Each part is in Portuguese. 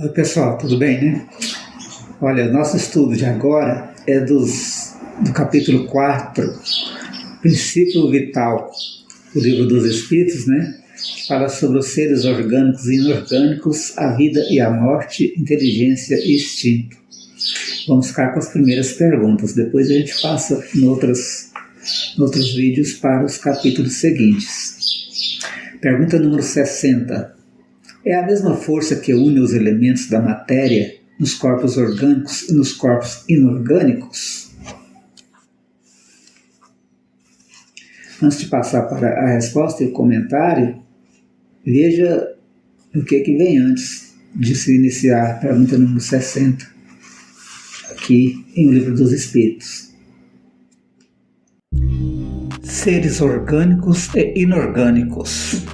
Oi pessoal, tudo bem, né? Olha, o nosso estudo de agora é do capítulo 4, Princípio Vital, do Livro dos Espíritos, né? Que fala sobre os seres orgânicos e inorgânicos, a vida e a morte, inteligência e instinto. Vamos ficar com as primeiras perguntas, depois a gente passa em outros vídeos para os capítulos seguintes. Pergunta número 60. É a mesma força que une os elementos da matéria nos corpos orgânicos e nos corpos inorgânicos? Antes de passar para a resposta e o comentário, veja o que vem antes de se iniciar a pergunta número 60, aqui em O Livro dos Espíritos. Seres orgânicos e inorgânicos.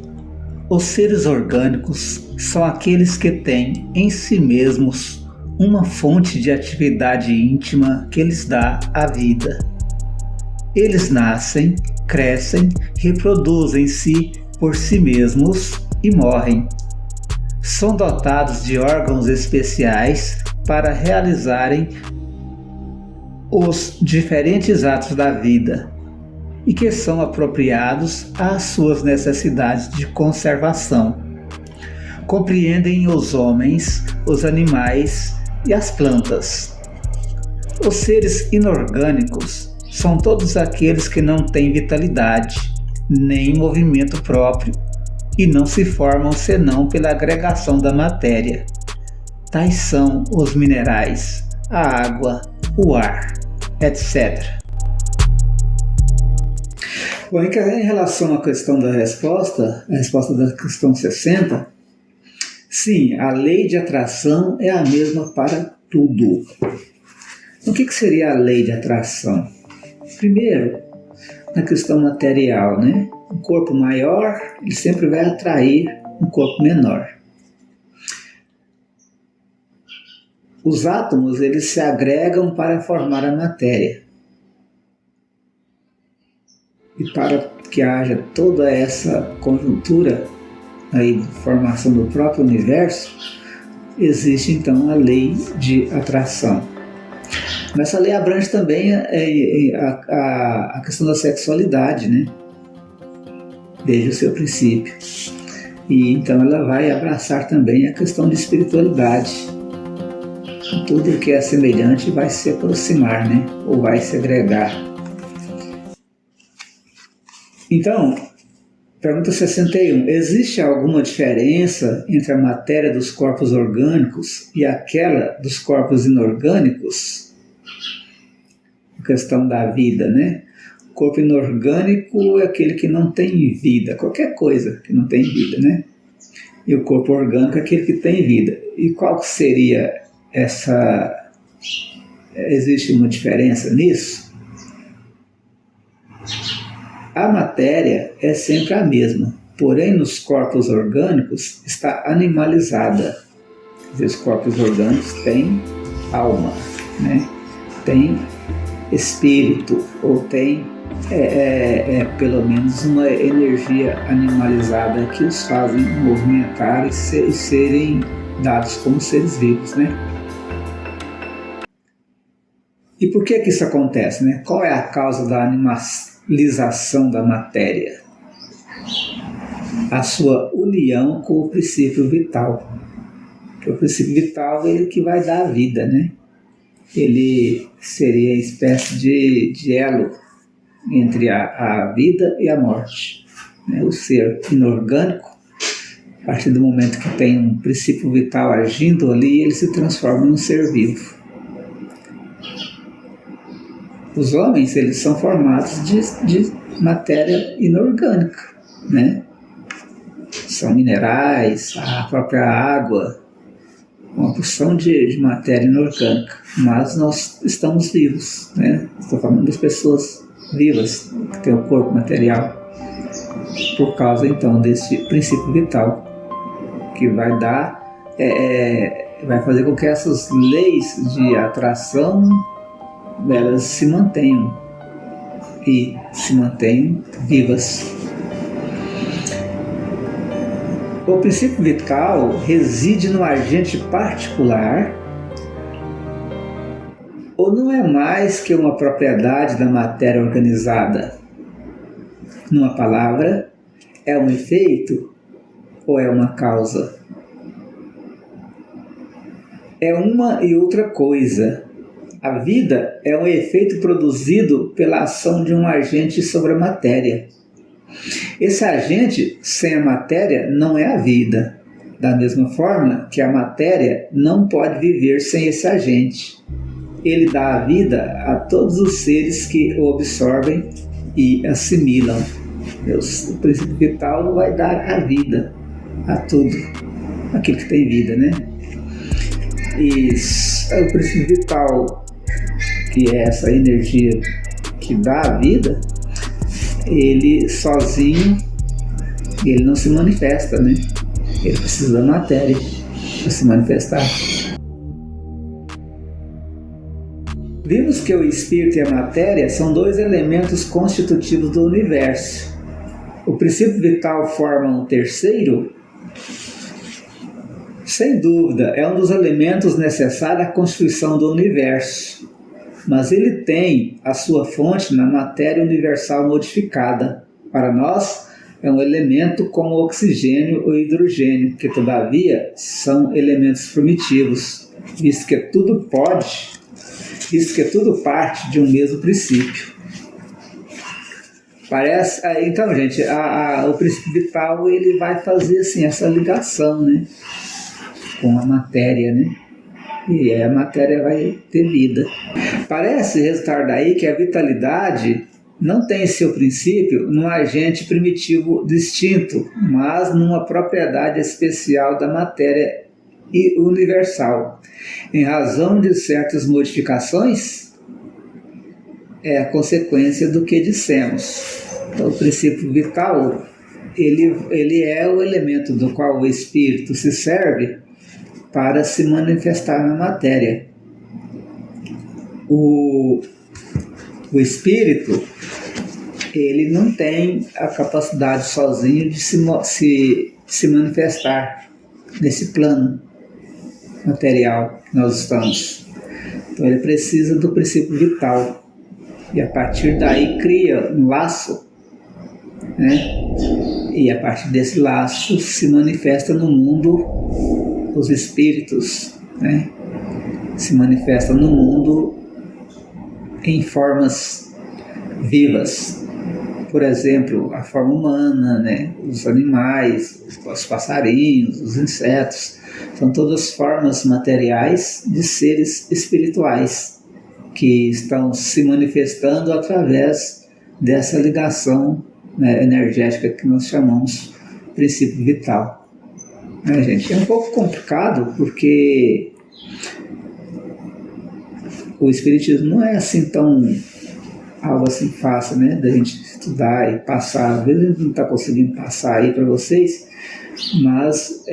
Os seres orgânicos são aqueles que têm em si mesmos uma fonte de atividade íntima que lhes dá a vida. Eles nascem, crescem, reproduzem-se por si mesmos e morrem. São dotados de órgãos especiais para realizarem os diferentes atos da vida e que são apropriados às suas necessidades de conservação. Compreendem os homens, os animais e as plantas. Os seres inorgânicos são todos aqueles que não têm vitalidade, nem movimento próprio e não se formam senão pela agregação da matéria. Tais são os minerais, a água, o ar, etc. Bom, em relação à questão da resposta, a resposta da questão 60, sim, a lei de atração é a mesma para tudo. O que seria a lei de atração? Primeiro, na questão material, né? Um corpo maior, ele sempre vai atrair um corpo menor. Os átomos, eles se agregam para formar a matéria. E para que haja toda essa conjuntura aí de formação do próprio universo, existe então a lei de atração. Mas essa lei abrange também a questão da sexualidade, né? Desde o seu princípio. E então ela vai abraçar também a questão de espiritualidade. Tudo que é semelhante vai se aproximar, né? Ou vai se agregar. Então, pergunta 61. Existe alguma diferença entre a matéria dos corpos orgânicos e aquela dos corpos inorgânicos? A questão da vida, né? O corpo inorgânico é aquele que não tem vida, qualquer coisa que não tem vida, né? E o corpo orgânico é aquele que tem vida. E qual seria essa... Existe uma diferença nisso? A matéria é sempre a mesma, porém nos corpos orgânicos está animalizada. Quer dizer, os corpos orgânicos têm alma, né? Tem espírito, ou tem pelo menos uma energia animalizada que os fazem movimentar e serem dados como seres vivos, né? E por que isso acontece, né? Qual é a causa da animalização da matéria? A sua união com o princípio vital. Porque o princípio vital é ele que vai dar a vida, né? Ele seria a espécie de elo entre a vida e a morte, né? O ser inorgânico, a partir do momento que tem um princípio vital agindo ali, ele se transforma em um ser vivo. Os homens, eles são formados de matéria inorgânica, né? São minerais, a própria água, uma porção de matéria inorgânica, mas nós estamos vivos, né? Estou falando das pessoas vivas, que têm o corpo material, por causa então desse princípio vital, que vai dar, vai fazer com que essas leis de atração elas se mantenham vivas. O princípio vital reside no agente particular ou não é mais que uma propriedade da matéria organizada? Numa palavra, é um efeito ou é uma causa? É uma e outra coisa. A vida é um efeito produzido pela ação de um agente sobre a matéria. Esse agente, sem a matéria, não é a vida. Da mesma forma que a matéria não pode viver sem esse agente. Ele dá a vida a todos os seres que o absorvem e assimilam. O princípio vital vai dar a vida a tudo, aquilo que tem vida, né? E o princípio vital, que é essa energia que dá a vida, ele sozinho, ele não se manifesta, né? Ele precisa da matéria para se manifestar. Vimos que o espírito e a matéria são dois elementos constitutivos do universo. O princípio vital forma um terceiro? Sem dúvida, é um dos elementos necessários à constituição do universo, mas ele tem a sua fonte na matéria universal modificada. Para nós, é um elemento como o oxigênio ou hidrogênio, que todavia são elementos primitivos, visto que tudo parte de um mesmo princípio. Então, gente, o princípio vital ele vai fazer assim, essa ligação, né, com a matéria, né? E aí a matéria vai ter vida. Parece resultar daí que a vitalidade não tem seu princípio num agente primitivo distinto, mas numa propriedade especial da matéria universal. Em razão de certas modificações, é a consequência do que dissemos. Então, o princípio vital, ele é o elemento do qual o espírito se serve para se manifestar na matéria. O espírito, ele não tem a capacidade sozinho de se manifestar nesse plano material que nós estamos. Então ele precisa do princípio vital e a partir daí cria um laço, né? E a partir desse laço se manifesta no mundo os espíritos, né? Se manifestam no mundo em formas vivas. Por exemplo, a forma humana, né? Os animais, os passarinhos, os insetos, são todas formas materiais de seres espirituais que estão se manifestando através dessa ligação, né, energética que nós chamamos princípio vital. Né, gente? É um pouco complicado porque o espiritismo não é assim tão algo assim fácil, né, da gente estudar e passar. Às vezes a gente não está conseguindo passar aí para vocês, mas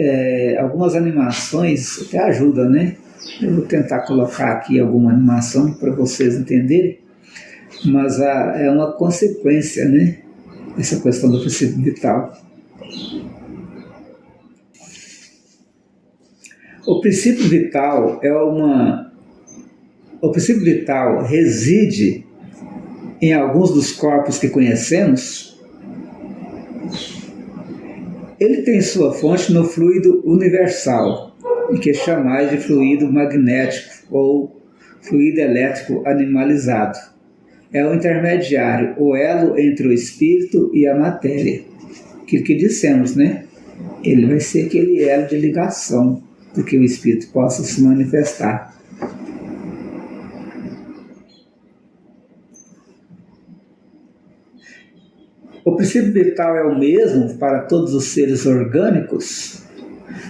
algumas animações até ajudam, né? Eu vou tentar colocar aqui alguma animação para vocês entenderem, mas é uma consequência, né? Essa questão do princípio vital. O princípio vital O princípio vital reside em alguns dos corpos que conhecemos. Ele tem sua fonte no fluido universal, que chamais de fluido magnético ou fluido elétrico animalizado. É o intermediário, o elo entre o espírito e a matéria. Aquilo que dissemos, né? Ele vai ser aquele elo de ligação, para que o espírito possa se manifestar. O princípio vital é o mesmo para todos os seres orgânicos?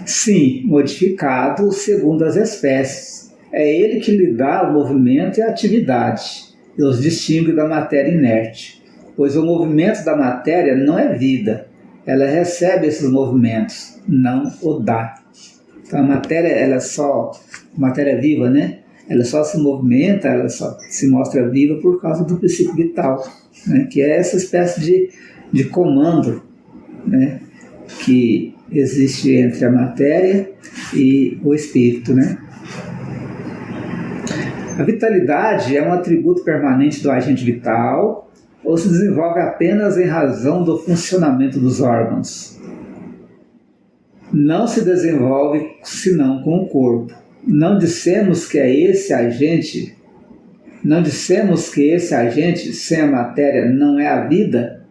Sim, modificado segundo as espécies. É ele que lhe dá o movimento e a atividade, e os distingue da matéria inerte, pois o movimento da matéria não é vida. Ela recebe esses movimentos, não o dá. Então a matéria, ela é só matéria viva, né? Ela só se movimenta, ela só se mostra viva por causa do princípio vital, né? Que é essa espécie de comando, né? Que existe entre a matéria e o espírito, né? A vitalidade é um atributo permanente do agente vital ou se desenvolve apenas em razão do funcionamento dos órgãos? Não se desenvolve senão com o corpo. Não dissemos que esse agente sem a matéria não é a vida?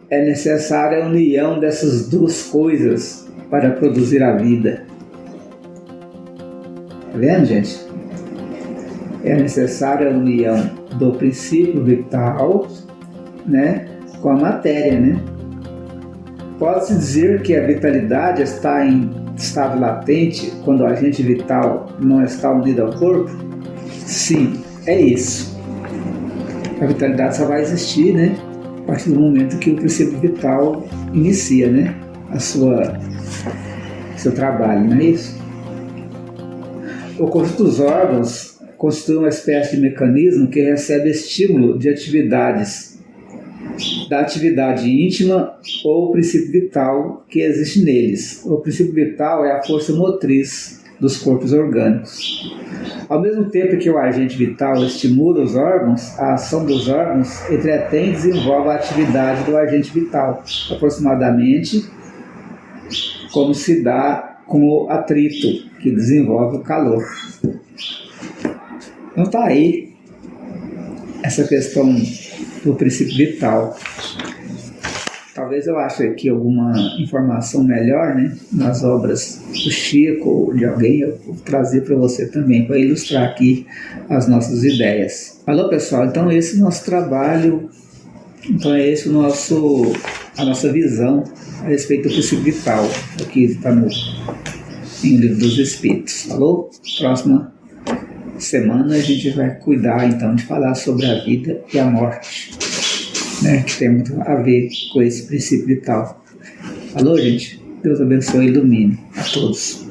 É necessária a união dessas duas coisas para produzir a vida. Tá vendo, gente? É necessária a união do princípio vital, né, com a matéria, né? Pode-se dizer que a vitalidade está em estado latente quando o agente vital não está unido ao corpo? Sim, é isso. A vitalidade só vai existir, né, a partir do momento que o princípio vital inicia, né, seu trabalho, não é isso? O conjunto dos órgãos constitui uma espécie de mecanismo que recebe estímulo de atividades da atividade íntima ou princípio vital que existe neles. O princípio vital é a força motriz dos corpos orgânicos. Ao mesmo tempo que o agente vital estimula os órgãos, a ação dos órgãos entretém e desenvolve a atividade do agente vital, aproximadamente como se dá com o atrito, que desenvolve o calor. Então está aí essa questão do princípio vital. Talvez eu ache aqui alguma informação melhor, né, nas obras do Chico ou de alguém, eu vou trazer para você também, para ilustrar aqui as nossas ideias. Alô, pessoal, então esse é o nosso trabalho, então é esse a nossa visão a respeito do princípio vital, aqui está no Livro dos Espíritos. Falou? Próxima semana a gente vai cuidar então de falar sobre a vida e a morte, né, que tem muito a ver com esse princípio vital. Alô, gente? Deus abençoe e ilumine a todos.